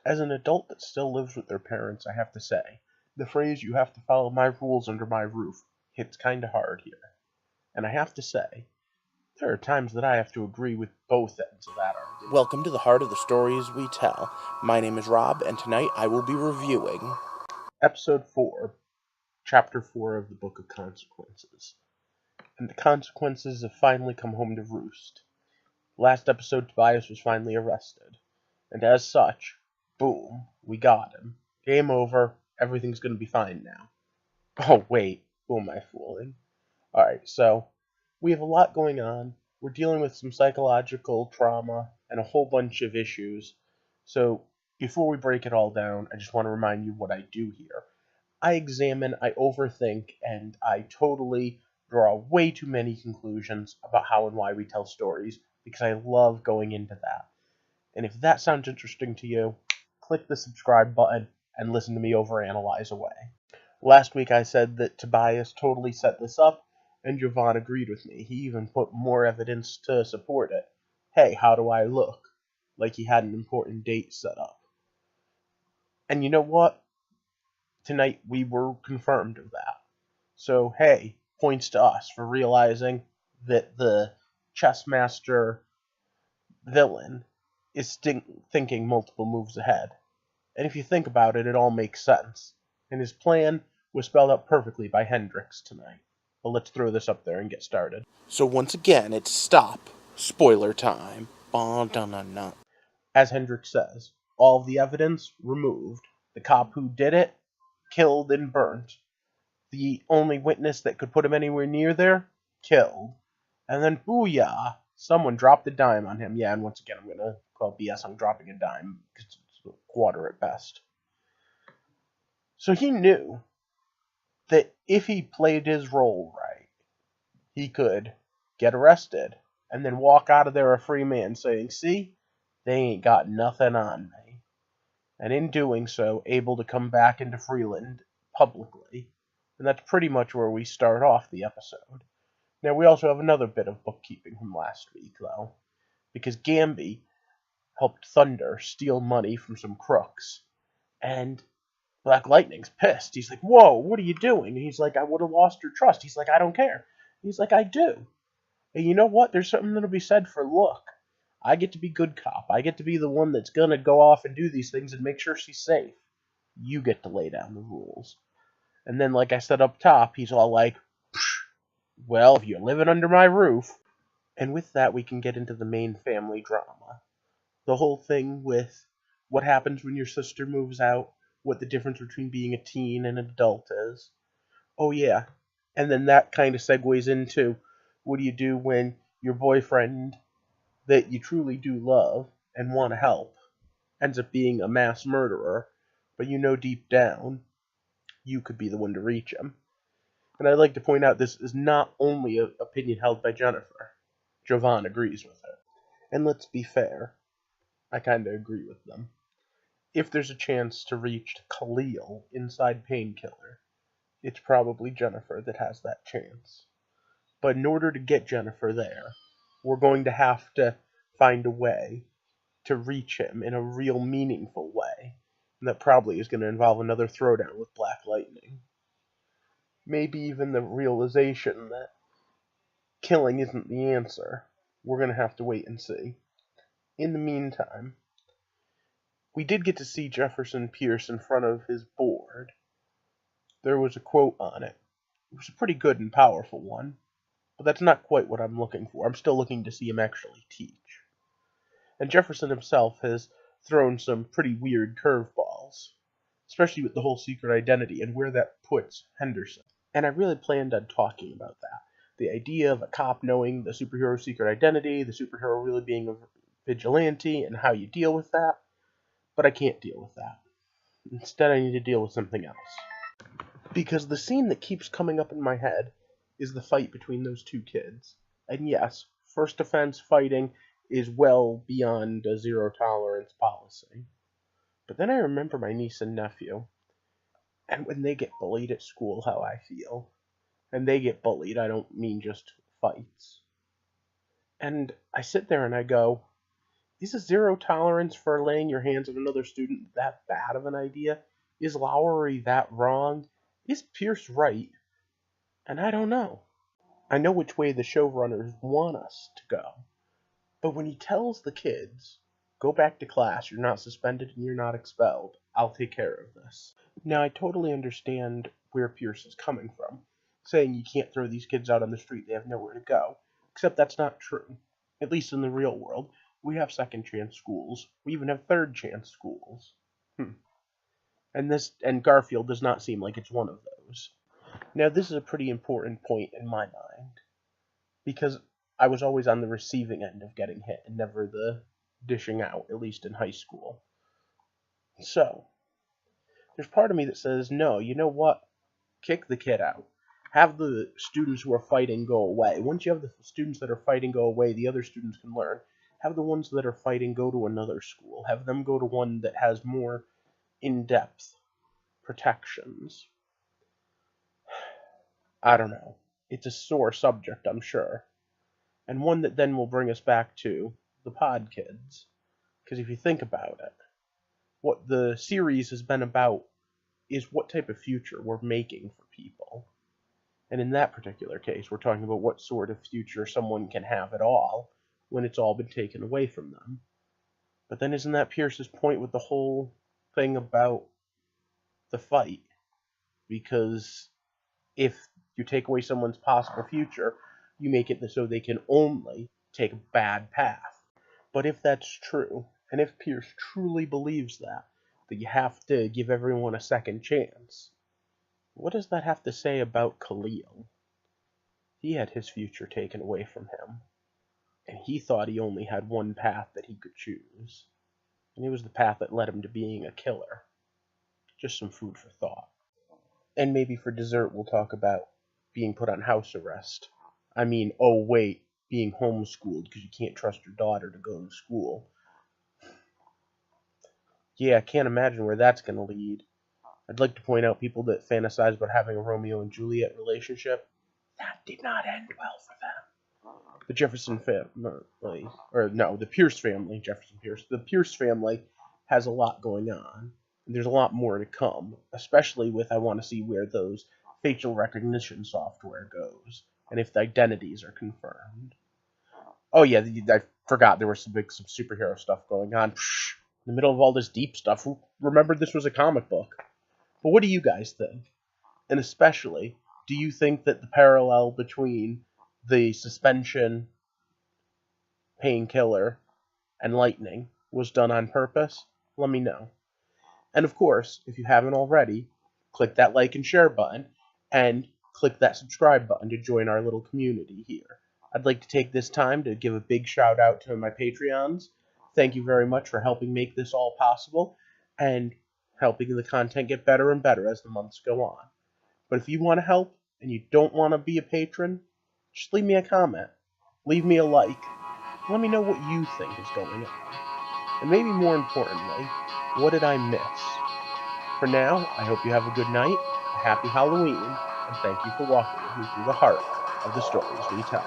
As an adult that still lives with their parents, I have to say, the phrase "you have to follow my rules under my roof" hits kinda hard here. And I have to say, there are times that I have to agree with both ends of that argument. Welcome to the heart of the stories we tell. My name is Rob, and tonight I will be reviewing Episode 4, Chapter 4 of the Book of Consequences. And the consequences have finally come home to roost. Last episode, Tobias was finally arrested. And as such, boom, we got him. Game over, everything's gonna be fine now. Oh wait, who am I fooling? Alright, so, we have a lot going on. We're dealing with some psychological trauma and a whole bunch of issues. So, before we break it all down, I just want to remind you what I do here. I examine, I overthink, and I totally draw way too many conclusions about how and why we tell stories, because I love going into that. And if that sounds interesting to you, click the subscribe button and listen to me overanalyze away. Last week I said that Tobias totally set this up, and Ch4 agreed with me. He even put more evidence to support it. Hey, how do I look? Like he had an important date set up. And you know what? Tonight we were confirmed of that. So, hey, points to us for realizing that the chess master villain is thinking multiple moves ahead. And if you think about it, it all makes sense. And his plan was spelled out perfectly by Hendrix tonight. But let's throw this up there and get started. So once again, it's stop. Spoiler time. As Hendrix says, all of the evidence removed. The cop who did it, killed and burnt. The only witness that could put him anywhere near there, killed. And then, booyah, someone dropped a dime on him. Yeah, and once again, I'm going to call BS on dropping a dime, because it's a quarter at best. So he knew that if he played his role right, he could get arrested and then walk out of there a free man saying, see, they ain't got nothing on me. And in doing so, able to come back into Freeland publicly. And that's pretty much where we start off the episode. Now, we also have another bit of bookkeeping from last week, though, because Gamby helped Thunder steal money from some crooks, and Black Lightning's pissed. He's like, whoa, what are you doing? And he's like, I would have lost your trust. He's like, I don't care. He's like, I do. And you know what? There's something that'll be said for, look, I get to be good cop. I get to be the one that's going to go off and do these things and make sure she's safe. You get to lay down the rules. And then, like I said up top, he's all like, well, if you're living under my roof. And with that, we can get into the main family drama. The whole thing with what happens when your sister moves out, what the difference between being a teen and an adult is. Oh, yeah. And then that kind of segues into, what do you do when your boyfriend that you truly do love and want to help ends up being a mass murderer, but you know deep down you could be the one to reach him. And I'd like to point out this is not only an opinion held by Jennifer. Ch4 agrees with it. And let's be fair, I kind of agree with them. If there's a chance to reach Khalil inside Painkiller, it's probably Jennifer that has that chance. But in order to get Jennifer there, we're going to have to find a way to reach him in a real meaningful way. And that probably is going to involve another throwdown with Black Lightning. Maybe even the realization that killing isn't the answer. We're going to have to wait and see. In the meantime, we did get to see Jefferson Pierce in front of his board. There was a quote on it. It was a pretty good and powerful one, but that's not quite what I'm looking for. I'm still looking to see him actually teach. And Jefferson himself has thrown some pretty weird curveballs, especially with the whole secret identity and where that puts Henderson. And I really planned on talking about that. The idea of a cop knowing the superhero's secret identity, the superhero really being a vigilante, and how you deal with that. But I can't deal with that. Instead, I need to deal with something else. Because the scene that keeps coming up in my head is the fight between those two kids. And yes, first offense fighting is well beyond a zero-tolerance policy. But then I remember my niece and nephew, and when they get bullied at school, how I feel. And they get bullied, I don't mean just fights. And I sit there and I go, Is a zero tolerance for laying your hands on another student that bad of an idea? Is Lowry that wrong? Is Pierce right? And I don't know. I know which way the showrunners want us to go. But when he tells the kids, go back to class, you're not suspended and you're not expelled, I'll take care of this. Now, I totally understand where Pierce is coming from, saying you can't throw these kids out on the street, they have nowhere to go. Except that's not true. At least in the real world. We have second chance schools. We even have third chance schools. And Garfield does not seem like it's one of those. Now, this is a pretty important point in my mind, because I was always on the receiving end of getting hit and never the dishing out, at least in high school. So, there's part of me that says, no, you know what? Kick the kid out. Have the students who are fighting go away. Once you have the students that are fighting go away, the other students can learn. Have the ones that are fighting go to another school. Have them go to one that has more in-depth protections. I don't know. It's a sore subject, I'm sure. And one that then will bring us back to the pod kids. Because if you think about it, what the series has been about is what type of future we're making for people. And in that particular case, we're talking about what sort of future someone can have at all when it's all been taken away from them. But then isn't that Pierce's point with the whole thing about the fight? Because if you take away someone's possible future, you make it so they can only take a bad path. But if that's true, and if Pierce truly believes that you have to give everyone a second chance, what does that have to say about Khalil? He had his future taken away from him, and he thought he only had one path that he could choose, and it was the path that led him to being a killer. Just some food for thought. And maybe for dessert we'll talk about being put on house arrest. I mean, oh wait, being homeschooled because you can't trust your daughter to go to school. Yeah, I can't imagine where that's going to lead. I'd like to point out people that fantasize about having a Romeo and Juliet relationship. That did not end well for them. The Jefferson family, or no, the Pierce family, Jefferson Pierce, the Pierce family has a lot going on. And there's a lot more to come, especially with I want to see where those facial recognition software goes, and if the identities are confirmed. Oh yeah, I forgot there was some superhero stuff going on. Psh, in the middle of all this deep stuff, who remembered this was a comic book? But what do you guys think? And especially, do you think that the parallel between the suspension, painkiller, and lightning was done on purpose? Let me know. And of course, if you haven't already, click that like and share button, and click that subscribe button to join our little community here. I'd like to take this time to give a big shout out to my Patreons. Thank you very much for helping make this all possible, and helping the content get better and better as the months go on. But if you want to help, and you don't want to be a patron, just leave me a comment. Leave me a like. Let me know what you think is going on. And maybe more importantly, what did I miss? For now, I hope you have a good night, a happy Halloween, and thank you for walking with me through the heart of the stories we tell.